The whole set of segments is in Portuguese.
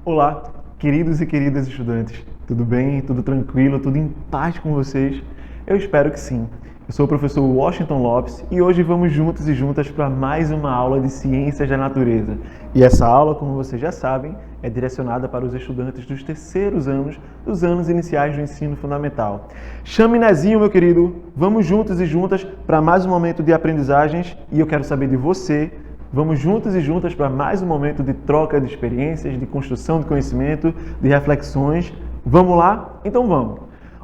Olá, queridos e queridas estudantes. Tudo bem? Tudo tranquilo? Tudo em paz com vocês? Eu espero que sim. Eu sou o professor Washington Lopes e hoje vamos juntos e juntas para mais uma aula de Ciências da Natureza. E essa aula, como vocês já sabem, é direcionada para os estudantes dos terceiros anos dos anos iniciais do ensino fundamental. Chame Nezinho, meu querido. Vamos juntos e juntas para mais um momento de aprendizagens e eu quero saber de você. Vamos juntos e juntas para mais um momento de troca de experiências, de construção de conhecimento, de reflexões. Vamos lá? Então vamos!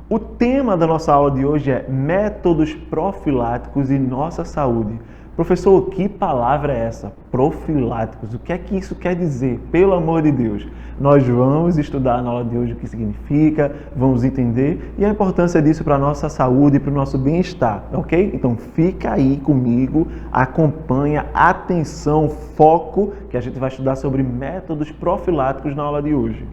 O tema da nossa aula de hoje é métodos profiláticos e nossa saúde. Professor, que palavra é essa? Profiláticos. O que é que isso quer dizer? Pelo amor de Deus. Nós vamos estudar na aula de hoje o que significa, vamos entender e a importância disso para a nossa saúde e para o nosso bem-estar, ok? Então fica aí comigo, acompanha, atenção, foco, que a gente vai estudar sobre métodos profiláticos na aula de hoje.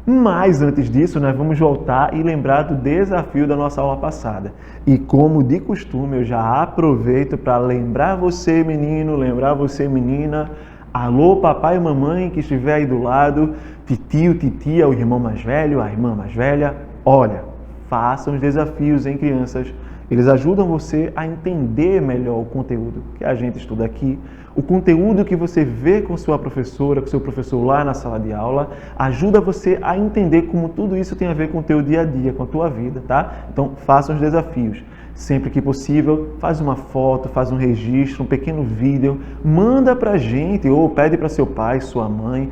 Mas antes disso, nós vamos voltar e lembrar do desafio da nossa aula passada. E como de costume, eu já aproveito para lembrar você, menino, lembrar você, menina. Alô, papai e mamãe que estiver aí do lado, titio, titia, o irmão mais velho, a irmã mais velha. Olha, façam os desafios, hein, crianças? Eles ajudam você a entender melhor o conteúdo que a gente estuda aqui, o conteúdo que você vê com sua professora, com seu professor lá na sala de aula, ajuda você a entender como tudo isso tem a ver com o teu dia a dia, com a tua vida, tá? Então, façam os desafios. Sempre que possível, faz uma foto, faz um registro, um pequeno vídeo, manda pra gente ou pede para seu pai, sua mãe,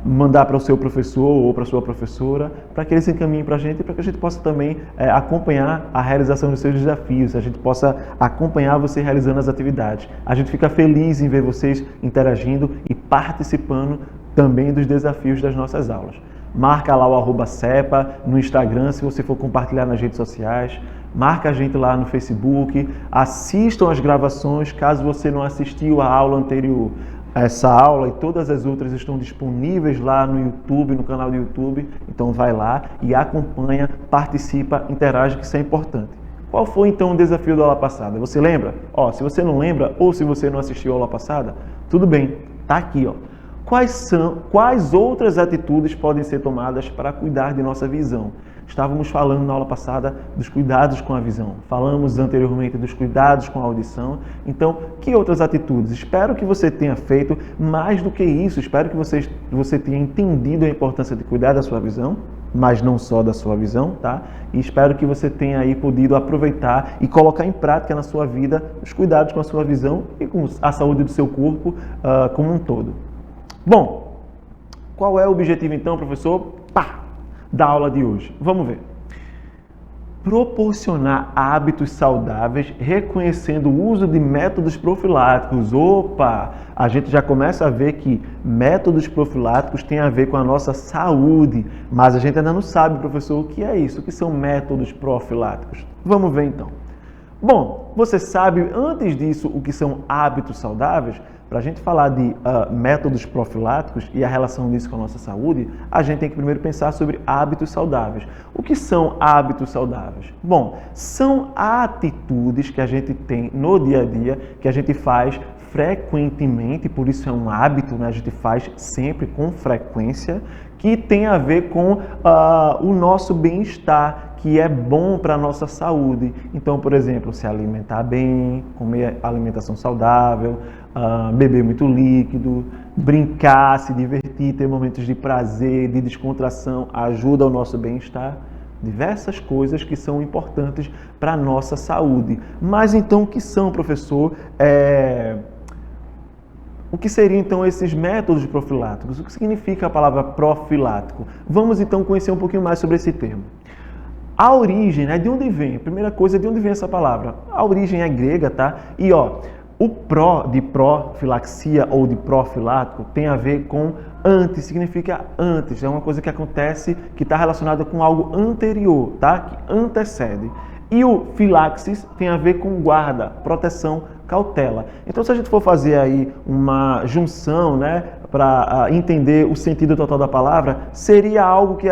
mandar para o seu professor ou para a sua professora, para que eles encaminhem para a gente, para que a gente possa também acompanhar a realização dos seus desafios, a gente possa acompanhar você realizando as atividades. A gente fica feliz em ver vocês interagindo e participando também dos desafios das nossas aulas. Marca lá o @cepa no Instagram, se você for compartilhar nas redes sociais. Marca a gente lá no Facebook. Assistam as gravações, caso você não assistiu a aula anterior. Essa aula e todas as outras estão disponíveis lá no YouTube, no canal do YouTube. Então vai lá e acompanha, participa, interage, que isso é importante. Qual foi então o desafio da aula passada? Você lembra? Se você não lembra ou se você não assistiu a aula passada, tudo bem, tá aqui, Quais outras atitudes podem ser tomadas para cuidar de nossa visão? Estávamos falando na aula passada dos cuidados com a visão. Falamos anteriormente dos cuidados com a audição. Então, que outras atitudes? Espero que você tenha feito mais do que isso. Espero que você tenha entendido a importância de cuidar da sua visão, mas não só da sua visão, tá? E espero que você tenha aí podido aproveitar e colocar em prática na sua vida os cuidados com a sua visão e com a saúde do seu corpo como um todo. Bom, qual é o objetivo então, professor? Da aula de hoje. Vamos ver. Proporcionar hábitos saudáveis reconhecendo o uso de métodos profiláticos. A gente já começa a ver que métodos profiláticos têm a ver com a nossa saúde, mas a gente ainda não sabe, professor, o que é isso, o que são métodos profiláticos. Vamos ver então. Bom, você sabe, antes disso, o que são hábitos saudáveis? Para a gente falar de métodos profiláticos e a relação disso com a nossa saúde, a gente tem que primeiro pensar sobre hábitos saudáveis. O que são hábitos saudáveis? Bom, são atitudes que a gente tem no dia a dia, que a gente faz frequentemente, por isso é um hábito, né? A gente faz sempre com frequência, que tem a ver com o nosso bem-estar, que é bom para a nossa saúde. Então, por exemplo, se alimentar bem, comer alimentação saudável, beber muito líquido, brincar, se divertir, ter momentos de prazer, de descontração, ajuda ao nosso bem-estar. Diversas coisas que são importantes para a nossa saúde. Mas então, o que são, professor? O que seriam então esses métodos profiláticos? O que significa a palavra profilático? Vamos então conhecer um pouquinho mais sobre esse termo. A origem, né? De onde vem? A primeira coisa, de onde vem essa palavra? A origem é grega, tá? E o pró de profilaxia ou de profilático tem a ver com antes, significa antes. É uma coisa que acontece, que está relacionada com algo anterior, tá? Que antecede. E o filaxis tem a ver com guarda, proteção, cautela. Então, se a gente for fazer aí uma junção, né, para entender o sentido total da palavra, seria algo que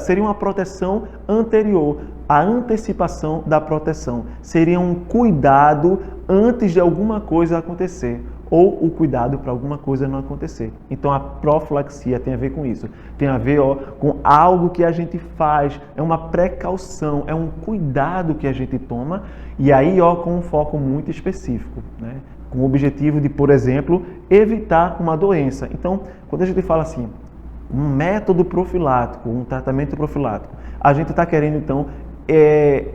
seria uma proteção anterior, a antecipação da proteção. Seria um cuidado antes de alguma coisa acontecer. ou o cuidado para alguma coisa não acontecer. Então a profilaxia tem a ver com isso, tem a ver com algo que a gente faz, é uma precaução, é um cuidado que a gente toma, e aí com um foco muito específico, né? Com o objetivo de, por exemplo, evitar uma doença. Então, quando a gente fala assim, um método profilático, um tratamento profilático, a gente está querendo então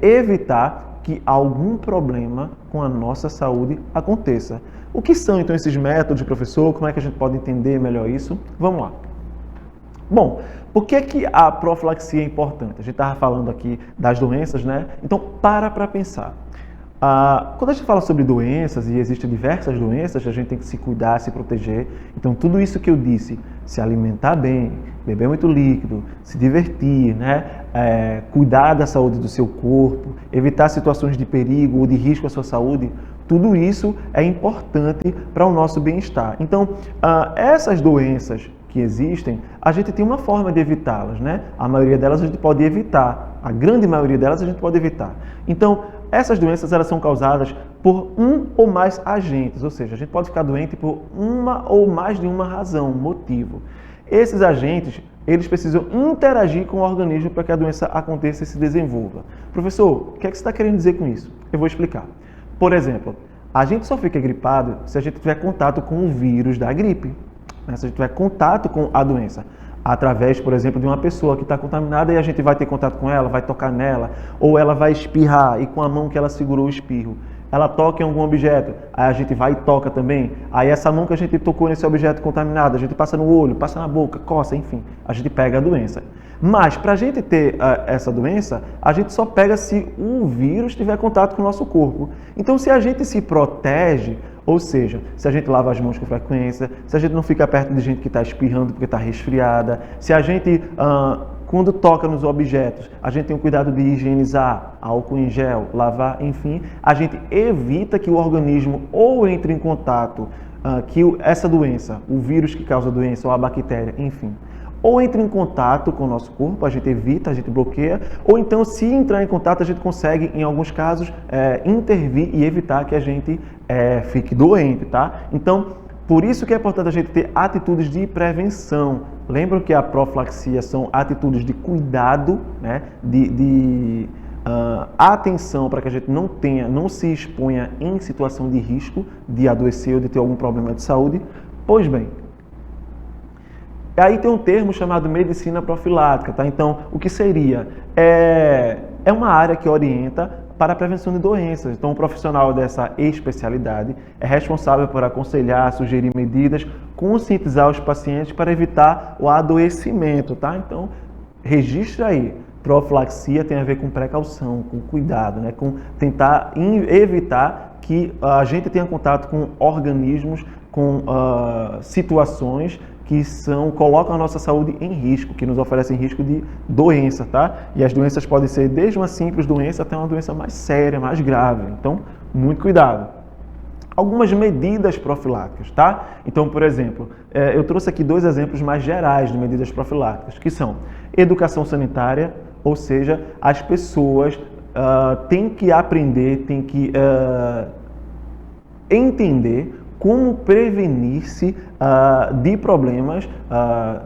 evitar que algum problema com a nossa saúde aconteça. O que são então esses métodos, professor? Como é que a gente pode entender melhor isso? Vamos lá. Bom, por que a profilaxia é importante? A gente estava falando aqui das doenças, né? Então, para pensar. Quando a gente fala sobre doenças, e existem diversas doenças, a gente tem que se cuidar, se proteger. Então, tudo isso que eu disse, se alimentar bem, beber muito líquido, se divertir, né? Cuidar da saúde do seu corpo, evitar situações de perigo ou de risco à sua saúde, tudo isso é importante para o nosso bem-estar. Então, essas doenças que existem, a gente tem uma forma de evitá-las, né? A maioria delas a gente pode evitar, a grande maioria delas a gente pode evitar. Então, essas doenças elas são causadas por um ou mais agentes, ou seja, a gente pode ficar doente por uma ou mais de uma razão, motivo. Esses agentes, eles precisam interagir com o organismo para que a doença aconteça e se desenvolva. Professor, o que é que você está querendo dizer com isso? Eu vou explicar. Por exemplo, a gente só fica gripado se a gente tiver contato com o vírus da gripe, né? Se a gente tiver contato com a doença. Através, por exemplo, de uma pessoa que está contaminada e a gente vai ter contato com ela, vai tocar nela, ou ela vai espirrar e com a mão que ela segurou o espirro, ela toca em algum objeto, aí a gente vai e toca também, aí essa mão que a gente tocou nesse objeto contaminado, a gente passa no olho, passa na boca, coça, enfim, a gente pega a doença. Mas para a gente ter essa doença, a gente só pega se o vírus tiver contato com o nosso corpo. Então, se a gente se protege, ou seja, se a gente lava as mãos com frequência, se a gente não fica perto de gente que está espirrando porque está resfriada, se a gente, quando toca nos objetos, a gente tem o cuidado de higienizar, álcool em gel, lavar, enfim, a gente evita que o organismo ou entre em contato, que essa doença, o vírus que causa a doença ou a bactéria, enfim, ou entra em contato com o nosso corpo, a gente evita, a gente bloqueia, ou então se entrar em contato a gente consegue, em alguns casos, intervir e evitar que a gente fique doente, tá? Então, por isso que é importante a gente ter atitudes de prevenção. Lembram que a profilaxia são atitudes de cuidado, né? de atenção para que a gente não se exponha em situação de risco de adoecer ou de ter algum problema de saúde. Pois bem, aí tem um termo chamado medicina profilática, tá? Então, o que seria? É uma área que orienta para a prevenção de doenças. Então, o profissional dessa especialidade é responsável por aconselhar, sugerir medidas, conscientizar os pacientes para evitar o adoecimento, tá? Então, registra aí. Profilaxia tem a ver com precaução, com cuidado, né? Com tentar evitar que a gente tenha contato com organismos, com situações que colocam a nossa saúde em risco, que nos oferecem risco de doença, tá? E as doenças podem ser desde uma simples doença até uma doença mais séria, mais grave. Então, muito cuidado. Algumas medidas profiláticas, tá? Então, por exemplo, eu trouxe aqui 2 exemplos mais gerais de medidas profiláticas, que são educação sanitária, ou seja, as pessoas têm que aprender, têm que entender como prevenir-se de problemas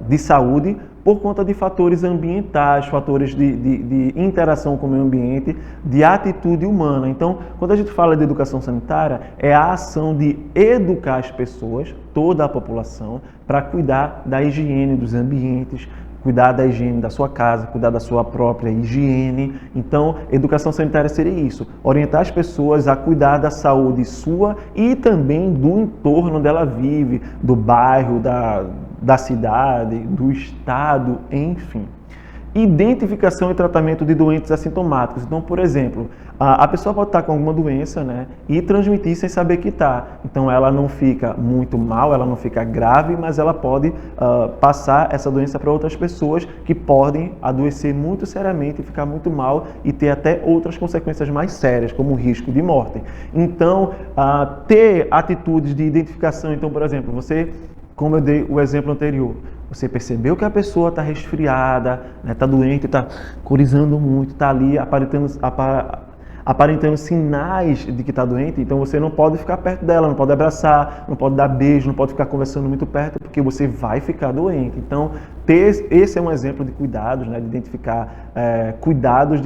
de saúde por conta de fatores ambientais, fatores de interação com o meio ambiente, de atitude humana. Então, quando a gente fala de educação sanitária, é a ação de educar as pessoas, toda a população, para cuidar da higiene dos ambientes, cuidar da higiene da sua casa, cuidar da sua própria higiene. Então, educação sanitária seria isso, orientar as pessoas a cuidar da saúde sua e também do entorno onde ela vive, do bairro, da cidade, do estado, enfim. Identificação e tratamento de doentes assintomáticos. Então, por exemplo, a pessoa pode estar com alguma doença, né, e transmitir sem saber que está. Então, ela não fica muito mal, ela não fica grave, mas ela pode passar essa doença para outras pessoas que podem adoecer muito seriamente, ficar muito mal e ter até outras consequências mais sérias, como o risco de morte. Então, ter atitudes de identificação. Então, por exemplo, você, como eu dei o exemplo anterior, você percebeu que a pessoa está resfriada, está doente, está corizando muito, está ali aparentando sinais de que está doente, então você não pode ficar perto dela, não pode abraçar, não pode dar beijo, não pode ficar conversando muito perto, porque você vai ficar doente. Então, esse é um exemplo de cuidados, né, de identificar cuidados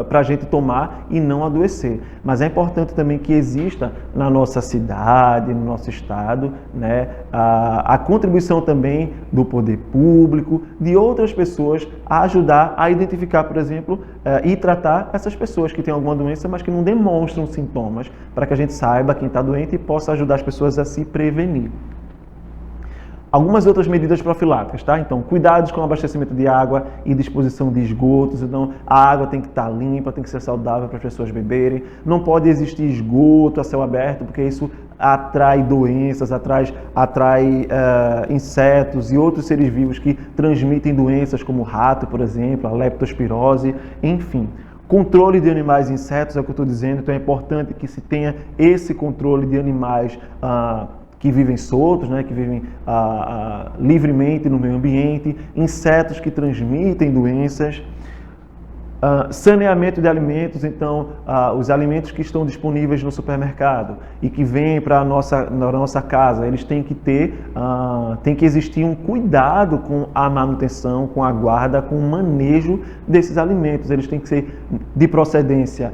para a gente tomar e não adoecer. Mas é importante também que exista na nossa cidade, no nosso estado, né, a contribuição também do poder público, de outras pessoas a ajudar a identificar, por exemplo, e tratar essas pessoas que têm alguma doença, mas que não demonstram sintomas, para que a gente saiba quem está doente e possa ajudar as pessoas a se prevenir. Algumas outras medidas profiláticas, tá? Então, cuidados com o abastecimento de água e disposição de esgotos. Então, a água tem que estar limpa, tem que ser saudável para as pessoas beberem. Não pode existir esgoto a céu aberto, porque isso atrai doenças, atrai insetos e outros seres vivos que transmitem doenças, como o rato, por exemplo, a leptospirose, enfim. Controle de animais e insetos é o que eu estou dizendo, então é importante que se tenha esse controle de animais que vivem soltos, né, que vivem livremente no meio ambiente, insetos que transmitem doenças, saneamento de alimentos, então os alimentos que estão disponíveis no supermercado e que vêm para a nossa casa, eles têm que tem que existir um cuidado com a manutenção, com a guarda, com o manejo desses alimentos. Eles têm que ser de procedência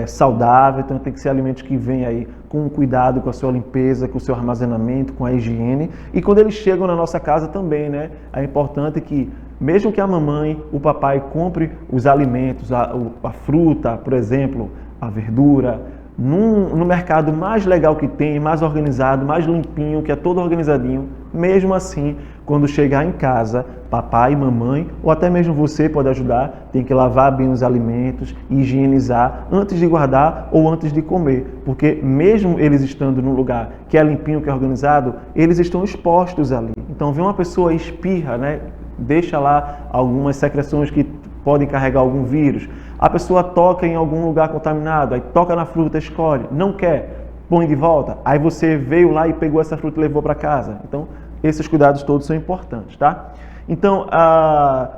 saudável, então tem que ser alimentos que vêm aí com cuidado com a sua limpeza, com o seu armazenamento, com a higiene. E quando eles chegam na nossa casa também, né, é importante que mesmo que a mamãe, o papai compre os alimentos, a fruta, por exemplo, a verdura, no mercado mais legal que tem, mais organizado, mais limpinho, que é todo organizadinho, mesmo assim, quando chegar em casa, papai e mamãe, ou até mesmo você pode ajudar, tem que lavar bem os alimentos e higienizar antes de guardar ou antes de comer, porque mesmo eles estando num lugar que é limpinho, que é organizado, eles estão expostos ali. Então, vê uma pessoa espirra, né? Deixa lá algumas secreções que podem carregar algum vírus. A pessoa toca em algum lugar contaminado, aí toca na fruta, escolhe, não quer, põe de volta. Aí você veio lá e pegou essa fruta e levou para casa. Então, esses cuidados todos são importantes, tá? Então,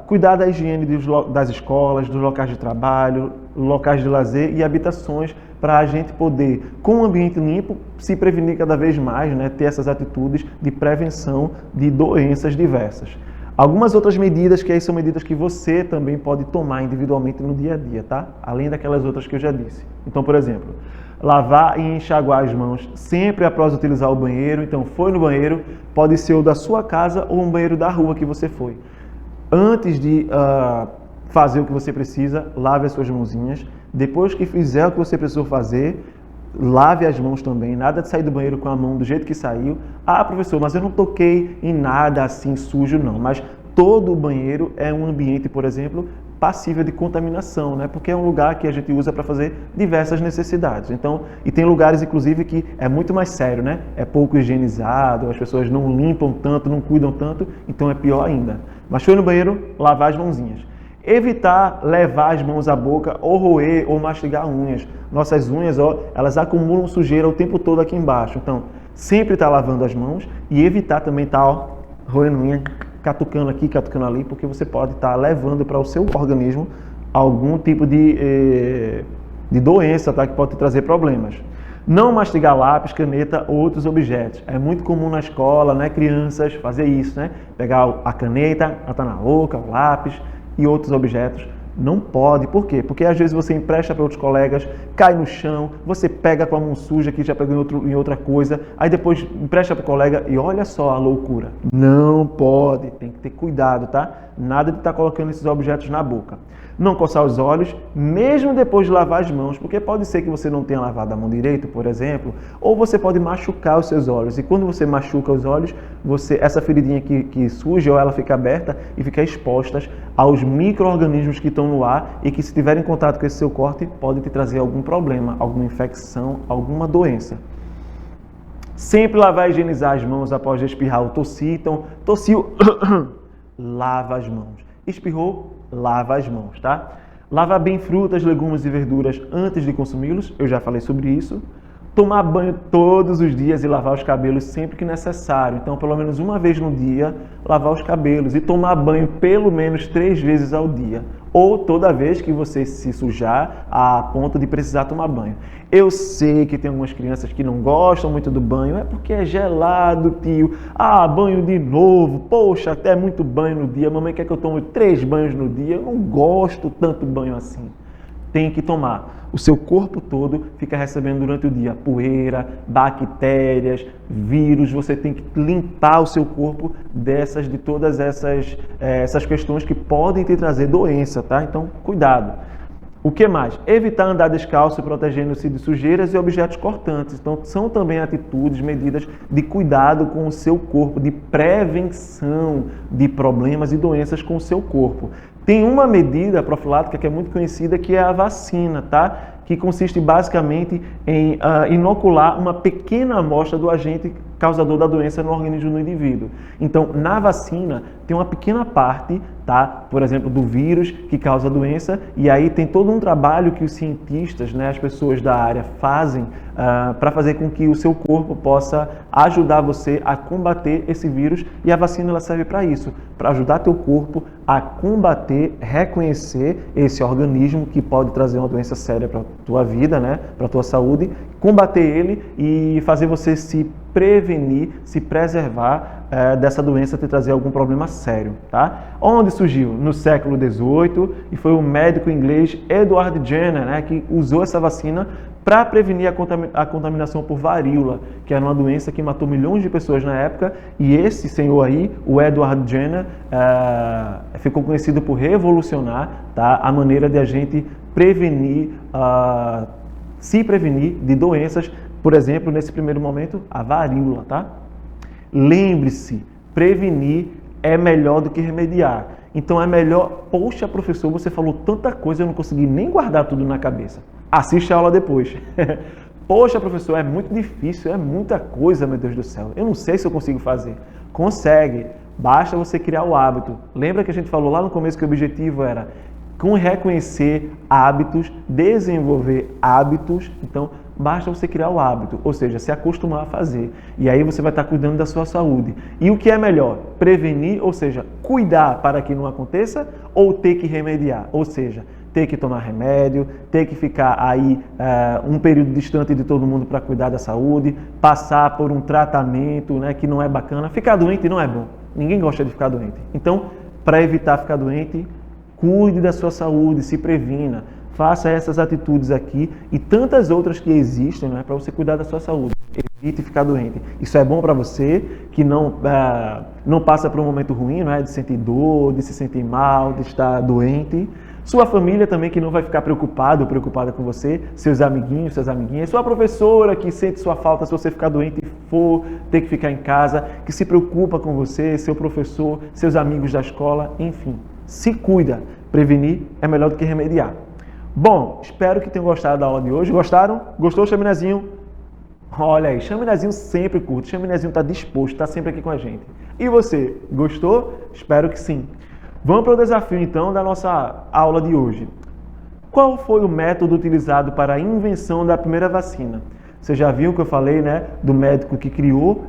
cuidar da higiene das escolas, dos locais de trabalho, locais de lazer e habitações, para a gente poder, com um ambiente limpo, se prevenir cada vez mais, né? Ter essas atitudes de prevenção de doenças diversas. Algumas outras medidas, que aí são medidas que você também pode tomar individualmente no dia a dia, tá? Além daquelas outras que eu já disse. Então, por exemplo, lavar e enxaguar as mãos sempre após utilizar o banheiro. Então, foi no banheiro, pode ser o da sua casa ou um banheiro da rua que você foi. Antes de fazer o que você precisa, lave as suas mãozinhas. Depois que fizer o que você precisou fazer, lave as mãos também, nada de sair do banheiro com a mão do jeito que saiu. Ah, professor, mas eu não toquei em nada assim sujo, não. Mas todo o banheiro é um ambiente, por exemplo, passível de contaminação, né? Porque é um lugar que a gente usa para fazer diversas necessidades. Então, e tem lugares, inclusive, que é muito mais sério, né? É pouco higienizado, as pessoas não limpam tanto, não cuidam tanto, então é pior ainda. Mas foi no banheiro, lavar as mãozinhas. Evitar levar as mãos à boca ou roer ou mastigar unhas. Nossas unhas, ó, elas acumulam sujeira o tempo todo aqui embaixo. Então, sempre estar lavando as mãos e evitar também estar roendo unha, catucando aqui, catucando ali, porque você pode estar levando para o seu organismo algum tipo de doença, tá? Que pode te trazer problemas. Não mastigar lápis, caneta ou outros objetos. É muito comum na escola, né, crianças, fazer isso, né? Pegar a caneta, botar na boca, o lápis e outros objetos. Não pode. Por quê? Porque às vezes você empresta para outros colegas, cai no chão, você pega com a mão suja que já pegou em outra coisa, aí depois empresta para o colega e olha só a loucura. Não pode. Tem que ter cuidado, tá? Nada de estar colocando esses objetos na boca. Não coçar os olhos, mesmo depois de lavar as mãos, porque pode ser que você não tenha lavado a mão direito, por exemplo, ou você pode machucar os seus olhos. E quando você machuca os olhos, essa feridinha que surge, ou ela fica aberta e fica exposta aos micro-organismos que estão no ar e que, se tiverem contato com esse seu corte, pode te trazer algum problema, alguma infecção, alguma doença. Sempre lavar e higienizar as mãos após espirrar ou tossir. Então, tossiu, lava as mãos. Espirrou, lava as mãos, tá? Lavar bem frutas, legumes e verduras antes de consumi-los, eu já falei sobre isso. Tomar banho todos os dias e lavar os cabelos sempre que necessário. Então, pelo menos uma vez no dia, lavar os cabelos e tomar banho pelo menos 3 vezes ao dia. ou toda vez que você se sujar a ponto de precisar tomar banho. Eu sei que tem algumas crianças que não gostam muito do banho, é porque é gelado, tio. Ah, banho de novo, poxa, até muito banho no dia, mamãe quer que eu tome 3 banhos no dia, eu não gosto tanto banho assim. Tem que tomar. O seu corpo todo fica recebendo durante o dia poeira, bactérias, vírus. Você tem que limpar o seu corpo de todas essas questões que podem te trazer doença, tá? Então, cuidado. O que mais? Evitar andar descalço, protegendo-se de sujeiras e objetos cortantes. Então, são também atitudes, medidas de cuidado com o seu corpo, de prevenção de problemas e doenças com o seu corpo. Tem uma medida profilática que é muito conhecida, que é a vacina, tá? Que consiste basicamente em inocular uma pequena amostra do agente causador da doença no organismo do indivíduo. Então, na vacina, tem uma pequena parte, tá? Por exemplo, do vírus que causa a doença, e aí tem todo um trabalho que os cientistas, né, as pessoas da área fazem para fazer com que o seu corpo possa ajudar você a combater esse vírus, e a vacina ela serve para isso, para ajudar teu corpo a combater, reconhecer esse organismo que pode trazer uma doença séria para a tua vida, né, para a tua saúde, combater ele e fazer você se prevenir, se preservar dessa doença te trazer algum problema sério, tá? Onde surgiu? No século XVIII, e foi o médico inglês Edward Jenner, né, que usou essa vacina para prevenir a contaminação por varíola, que era uma doença que matou milhões de pessoas na época, e esse senhor aí, o Edward Jenner, ficou conhecido por revolucionar, tá, a maneira de a gente prevenir, se prevenir de doenças, por exemplo, nesse primeiro momento, a varíola, tá? Lembre-se, prevenir é melhor do que remediar. Então é melhor, poxa professor, você falou tanta coisa, eu não consegui nem guardar tudo na cabeça. Assiste a aula depois. Poxa professor, é muito difícil, é muita coisa, meu Deus do céu. Eu não sei se eu consigo fazer. Consegue, basta você criar o hábito. Lembra que a gente falou lá no começo que o objetivo era com reconhecer hábitos, desenvolver hábitos, então basta você criar o hábito, ou seja, se acostumar a fazer. E aí você vai estar cuidando da sua saúde. E o que é melhor? Prevenir, ou seja, cuidar para que não aconteça, ou ter que remediar, ou seja, ter que tomar remédio, ter que ficar aí um período distante de todo mundo para cuidar da saúde, passar por um tratamento, né, que não é bacana. Ficar doente não é bom, ninguém gosta de ficar doente. Então, para evitar ficar doente, cuide da sua saúde, se previna, faça essas atitudes aqui e tantas outras que existem, né, para você cuidar da sua saúde. Evite ficar doente. Isso é bom para você que não passa por um momento ruim, né, de sentir dor, de se sentir mal, de estar doente. Sua família também que não vai ficar preocupado ou preocupada com você, seus amiguinhos, suas amiguinhas, sua professora que sente sua falta se você ficar doente e for ter que ficar em casa, que se preocupa com você, seu professor, seus amigos da escola, enfim. Se cuida. Prevenir é melhor do que remediar. Bom, espero que tenham gostado da aula de hoje. Gostaram? Gostou, Chaminézinho? Olha aí, Chaminézinho sempre curte. Chaminézinho está disposto, está sempre aqui com a gente. E você, gostou? Espero que sim. Vamos para o desafio, então, da nossa aula de hoje. Qual foi o método utilizado para a invenção da primeira vacina? Você já viu que eu falei, né, do médico que criou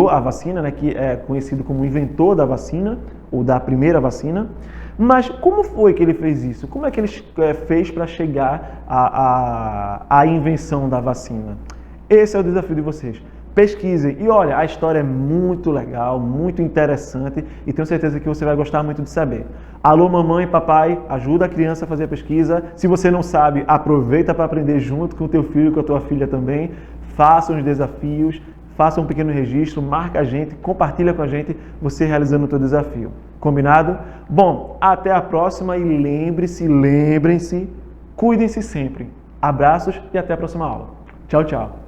a vacina, né, que é conhecido como inventor da vacina, ou da primeira vacina. Mas como foi que ele fez isso? Como é que ele fez para chegar à invenção da vacina? Esse é o desafio de vocês. Pesquisem. E olha, a história é muito legal, muito interessante e tenho certeza que você vai gostar muito de saber. Alô, mamãe, papai, ajuda a criança a fazer a pesquisa. Se você não sabe, aproveita para aprender junto com o teu filho e com a tua filha também. Façam os desafios, faça um pequeno registro, marca a gente, compartilha com a gente você realizando o teu desafio. Combinado? Bom, até a próxima e lembrem-se, cuidem-se sempre. Abraços e até a próxima aula. Tchau, tchau.